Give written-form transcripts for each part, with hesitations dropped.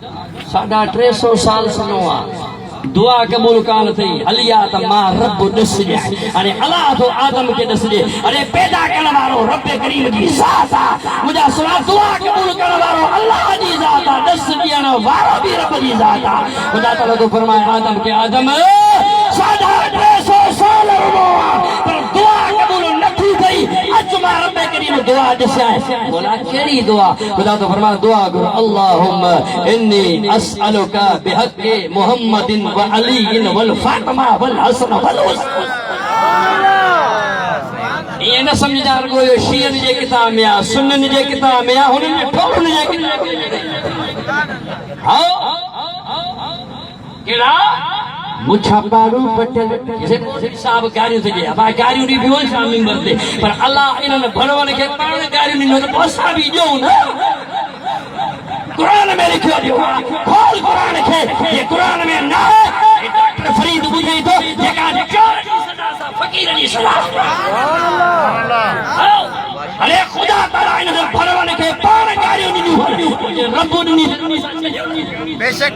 350 साल सुनो दुआ कबूल कान थी हलिया त मां रब दस दे अरे अल्लाह तो आदम के दस दे अरे पैदा करने वालो रब करीम जी ज़ात मुझा सुना दुआ कबूल करने वालो अल्लाह जी ज़ात दस दियण वारो भी रब जी ज़ात खुदा ताला तो फरमाया आदम के आदम 350 साल रुनो पर दुआ कबूल न थी थई अज मां रब करीम दुआ दसा बोला केड़ी दुआ खुदा तो फरमाया दुआ करो अल्लाहुम्मा इन्नी असअलुका बिहक़्क़ि मुहम्मदिन व अली वल फातिमा वल हसन वल हुसैन ये न समझदार को शियन जे किताब में आ सुन्नन जे किताब में आ हुन में ठोकन जे किताब हां केड़ा मुछा पारू पटल साहब गारियों से जे अब गारियों नी बियो शामिल करते पर अल्लाह इन्हन भरवन के पाण गारियों नी तो पोसा भी जो ना कुरान में लिखो जो खोल कुरान के ये कुरान में ना है डॉक्टर फरीद बुझे तो जेका चोर की सजा सा फकीर की सजा सुभान अल्लाह अरे खुदा ताला इन भरवन के पाण गारियों नी रब नी बेशक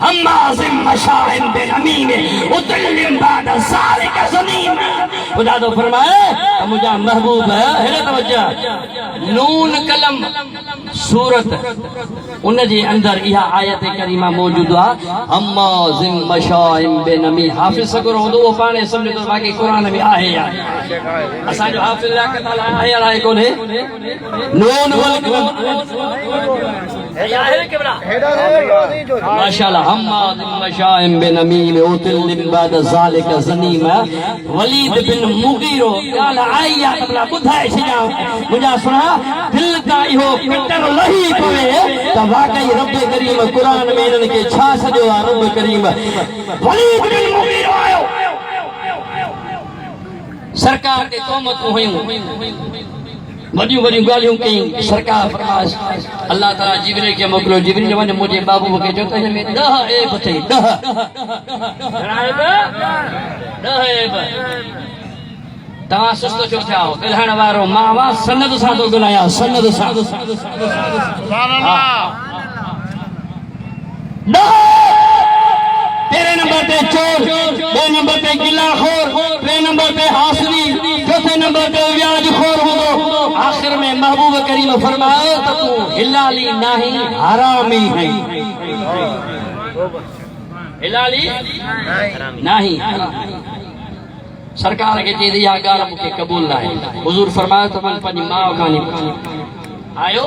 हम आज़िम मशाइम बेनमीम उतल्लिम बाद ज़ालिक ज़नीम खुदा तो फरमाए मुझा महबूब है हेरे तवज्जो नून कलम सूरत उन जे अंदर इहा आयत करीमा मौजूद आ हम आज़िम मशाइम बेनमी हाफिज सगरो होंदो वो पाणे समझे तो बाकी कुरान में आहे यार असा जो हाफिज ला ताला आहे आहे कोने नून वल कलम आहे के बड़ा माशाअल्लाह हम आज़िम मशाइम बेनमीम उतल्लिम बाद ज़ालिक ज़नीम वलीद बिन मुगीरो काल आया तबला बुधाए छया मुझा सुना दिल का इहो कटर लही पवे त वाकई रब करीम कुरान में इनन के छा सजो आ रब करीम वलीद बिन मुगीरो आयो सरकार के क़ौमत हुयूं वडियूं वडियूं गालियूं कई सरकार फरमास अल्लाह ताला जिब्रील के मोकलो जिब्रील वन मुझे बाबू के जो त में 10 ऐब थई 10 ऐब तवा सुस्तो छो थिया हो ॻाल्हाइण वारो मावा सनद सां तो ॻाल्हाया सनद सां सुभान अल्लाह तेरे नंबर पे चोर बे नंबर पे गिलाखोर बे नंबर पे हासरी चौथे नंबर पे व्याजखोर हो आखिर में महबूब करीम फरमाए तो तू हिलाली नहीं हरामी है हिलाली नहीं सरकार के चीज या गाल मुके कबूल ना है हुजूर फरमाए तो मन पंजी मां खानी आयो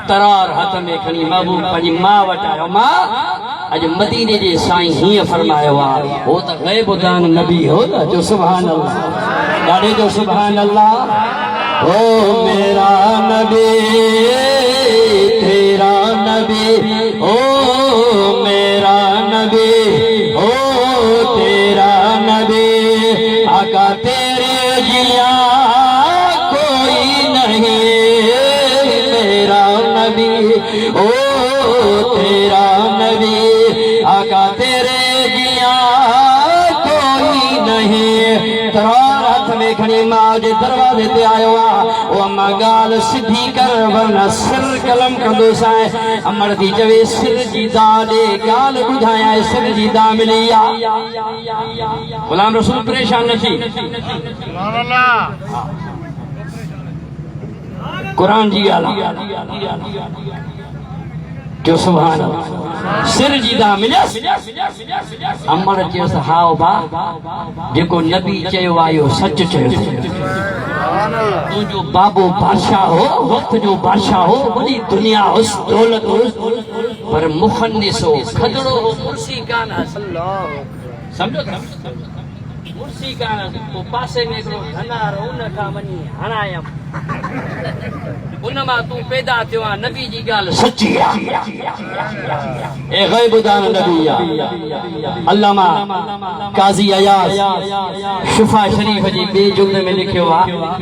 तरार हाथ में खणी महबूब पंजी मां वट आयो मां अज मदीने जे साईं ही फरमायो आ हो त गैब दान नबी हो न जो सुभान अल्लाह गाड़े जो सुभान अल्लाह ओ मेरा नबी तेरा नबी ओ मेरा नबी ओ तेरा नबी आका तेरे जिया कोई नहीं मेरा नबी ओ तेरा नबी आका तेरे जिया कोई नहीं तरार हाथ में खणी मां जे दरवाजे ते आयो आ ओ अम्मा गाल सिधी कर वरना सिर कलम कंदो साए अमर दी चवे सिर जी दा दे गाल बुधाया सिर जी दा मिली आ गुलाम रसूल परेशान न थी सुभान अल्लाह कुरान जी गाल जो सुभान अल्लाह सिर जी दा मिलिया अमर चयस हाओ बा जेको नबी चयो आयो सच चयो तू जो बाबो बादशाह हो वक्त जो बादशाह हो बड़ी दुनिया हो दौलत हो पर मुखन्निस हो खदड़ो हो मुर्सी कान समझो मुर्सी कान को पासे में को धनार उन का मनी हणायम उनमा तू पैदा थियो नबी जी गाल सच्ची आ ए गैब दान नबी आ अल्लामा काजी अयाज शिफा शरीफ जी बे जुमले में लिखियो आ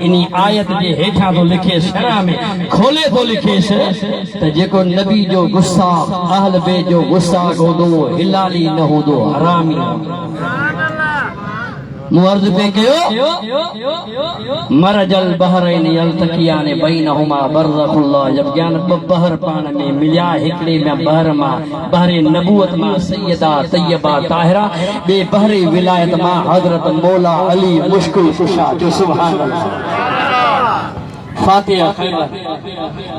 इनी आयत जे हेठा तो लिखे शरा में खोले तो लिखे से त जेको नबी जो गुस्ताख अहल बे जो गुस्ताख होदो हिलाली न होदो हरामी मुअर्ज पे कयो मरजल बहरैन यल्तकियान बैनहुमा बरज़खुल्लाह। जब ज्ञान बहर पान में मिलिया हिकड़े में बहर मां बहरे नबूवत मां सैयदा तैयबा ताहिरा बे बहरे विलायत मां हजरत मौला अली मुश्किल कुशा। जो सुभान अल्लाह। फातिहा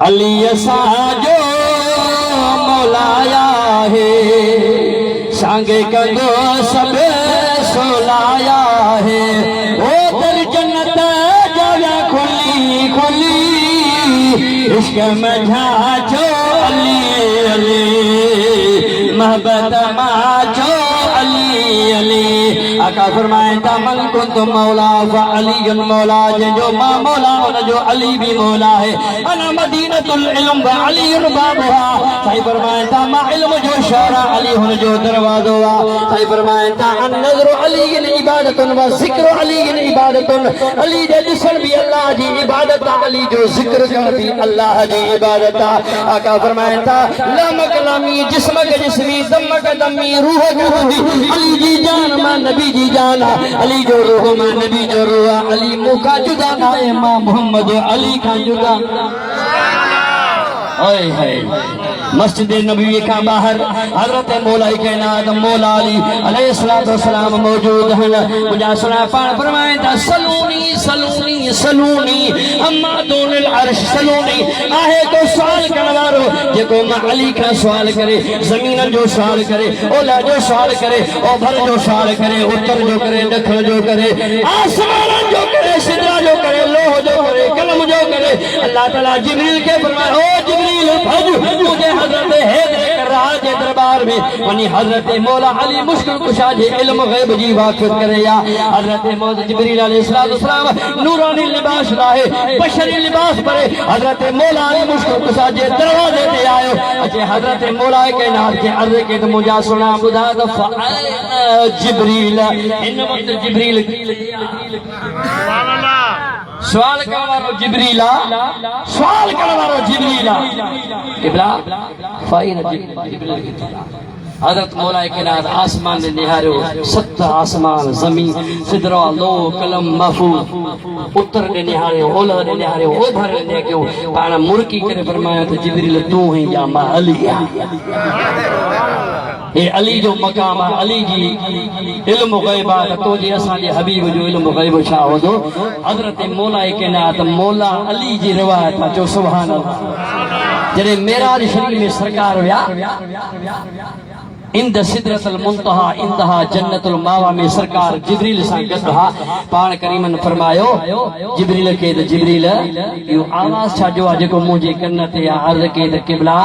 अली असांजो मौलाया है सांगे कंदो सब सोलाया है ओ दर जन्नत जाया खुली खुली इश्क में झांचो अली अली मोहब्बत माचो अली अली। आका फरमाए था मन कुंतु मौला व अली मौला। जो मां मौला उन जो अली भी मौला है। अना मदीनतुल इल्म व अली बाबुहा। सही फरमाए था मां इल्म जो शहरा अली हुन जो दरवाजो वा। सही फरमाए था अन नज़र अली इबादतुन व ज़िक्र अली इबादतुन। अली जे ॾिसण भी अल्लाह जी इबादत। अली जो ज़िक्र करण भी अल्लाह जी इबादत। आका फरमाए था लम कलामी जिस्मक जिस्मी दमक दमी रूह रूही। अली जी जान मां नबी जी जान। अली जो रूह मां नबी जो रूह। अली मुखा जुदा ना है मां मोहम्मद अली का जुदा। ओए हाय मस्जिद नबवी का बाहर हजरत मौला कायनात मौला अली अलैहिस्सलातु वस्सलाम मौजूद हैं। मुझा सुना पान फरमाए था सलूनी सलूनी सलूनी अम्मा दोनल अर्श सलूनी। आहे तो सवाल करवारो जेको मां अली का सवाल करे जमीन जो सवाल करे ओला जो सवाल करे ओभर जो सवाल करे उत्तर जो करे दखण जो करे आसमान जो करे सिदरा जो करे लोह जो करे कलम जो करे। अल्लाह ताला जिब्रील के फरमाए ओ जिब्रील भज मुझे हजरत हैदर करार के दरबार में वनी हजरत मौला अली मुश्किल कुशा जे इल्म गैब जी वाकिफ करे। या हजरत मौला जिब्रील अलैहिस्सलाम नूरानी लिबास लाए बशरी लिबास परे हजरत मौला अली मुश्किल कुशा जे दरवाजे पे आयो। अचे हजरत मौला के नाम के अर्ज के तो मुझा सुना बुधा तो जिब्रील इन वक्त जिब्रील सुभान अल्लाह सवाल करवारो जिब्रीला सवाल करवारो जिब्रीला किबला फाइन जिब्रील। हजरत मौला के नाथ आसमान ने निहारो सत आसमान जमीन सिदरा लो कलम महफूज उत्तर ने निहारे ओलह ने निहारे ओभर ने क्यों पाना मुर्की करे फरमाया तो जिब्रील तू है या मां अली। ये अली जो मकाम है अली जी इल्म गैब है तो जे असा जे हबीब जो इल्म गैब छा हो दो हजरत मौला के नाथ मौला अली जी रिवायत है। जो सुभान अल्लाह जरे मेराज शरीफ में सरकार व्या इंद सिदरतुल मुंतहा इंदहा जन्नतुल मावा में सरकार जिब्रील सा गदहा पान करीमन फरमायो जिब्रील के तो जिब्रील यो आवाज छा जो जेको मुझे कन्न ते अर्ज के तो किबला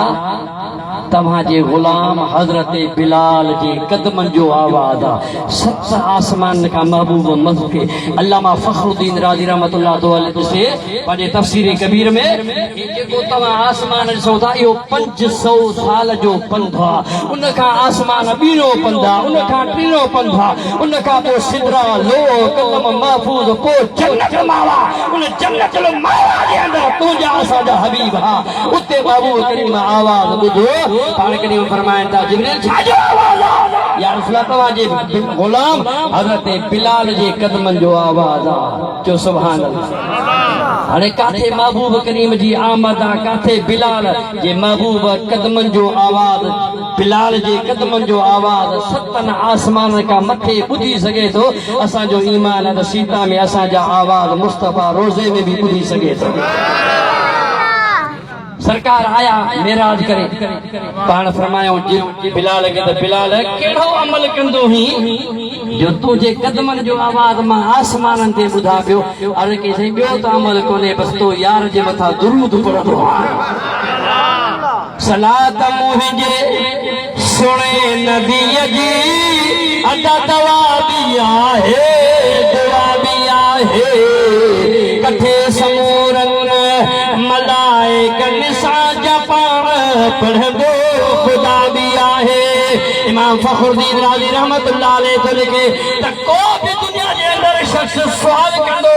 तव्हां जे गुलाम हजरत बिलाल जे कदमन जो आवाज आ सत आसमान का महबूब मज़ के अल्लामा फखरुद्दीन राज़ी रहमतुल्लाह अलैहि से पंहिंजे तफसीर कबीर में जेको तव्हां आसमान ॾिसो था इहो 500 साल जो पंध आहे। उन खां आसमान बीरो पंधा उन खां टीरो पंधा उन खां पोइ सिदरा लो कलम महफूज पोइ जन्नत मावा उन जन्नत मावा जे अंदर तुंहिंजा असांजा हबीब हा उते बाबू करीम आवाज़ ॿुधो पाण करीम फरमाइनि था जिब्रील छाजो आवाज़ आहे या रसूल तव्हां जे गुलाम हज़रत बिलाल जे कदमनि जो आवाज़ आहे। जो सुभान अल्लाह। हाणे काथे महबूब करीम जी आमद आहे काथे बिलाल जे महबूब कदमनि जो आवाज़ बिलाल जे कदमनि जो आवाज़ सतन आसमान का मथे ॿुधी सघे थो। असांजो ईमान आहे त सीता में असांजा आवाज़ मुस्तफ़ा रोज़े में भी ॿुधी सघे थो। सरकार आया मेराज करे पाण फरमायो बिलाल के तो बिलाल केड़ो अमल कंदो ही जो तुझे कदमन जो आवाज मां आसमान ते बुधा पियो। अरे के सही बियो तो अमल कोने बस तो यार जे मथा दुरूद पढ़दो सलात मुहिंजे सुने नबी जी अदा दवा भी आहे दुआ भी आहे कथे समूरन मलाइकन साजा पाण पढ़ंदो खुदा भी आहे। इमाम फखरुद्दीन राज़ी रहमतुल्लाह अलैहि तो लिखे त को भी दुनिया जे अंदर शख्स सवाल कंदो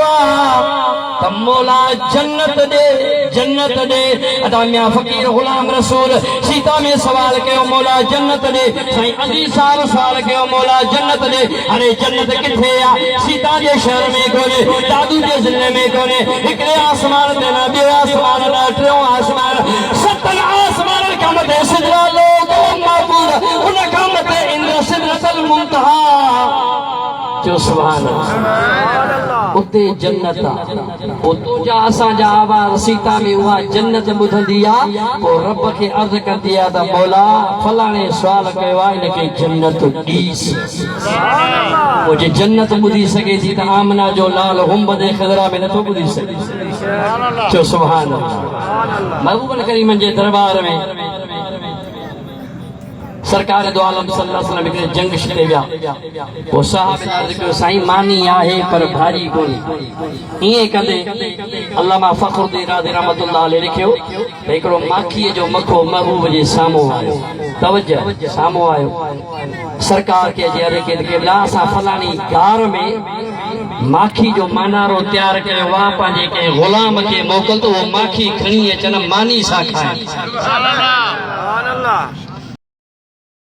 त मौला जन्नत दे अदा मियां फकीर गुलाम रसूल सीता में सवाल कयो मौला जन्नत दे साईं अली साहब सवाल कयो मौला जन्नत दे अरे जन्नत किथे आ सीता जे शहर में कोने दादू जे जिले में कोने हिकड़े आसमान ते न ॿियो आसमान न टियों आसमान सतन आसमान कम ते सिदरा लोग महबूब उन कम ते इंद्र सिदरतल मुंतहा जो सुभान अल्लाह उते जन्नत उतो जा असा जा आवाज सीता में हुआ जन्नत बुधंदी आ पो रब के अर्ज करदी आ त मौला फलाणे सवाल कयो आ इनके जन्नत दीस सुभान अल्लाह वो जे जन्नत बुधी सके थी त आमना जो लाल गुंबद खजरा में नथो बुधी सके सुभान अल्लाह जो सुभान अल्लाह महबूब करीम जे दरबार में सरकार दो आलम सल्लल्लाहु अलैहि वसल्लम जंग छॾे विया वो साहब अर्ज कयो साईं मानी आहे पर भारी कोन्हे इएं कंदे अल्लामा फखरुद्दीन राज़ी रहमतुल्लाह अलैहि लिखियो त हिकिड़ो माखीअ जो मखो महबूब जे साम्हूं आयो तवज्जो साम्हूं आयो सरकार के जे अर्ज कई के असां फलाणी गार में माखी जो मानारो तैयार कयो वा पंहिंजे के गुलाम के मोकल तो वो माखी खणी अचन मानी सां खाए सुभान अल्लाह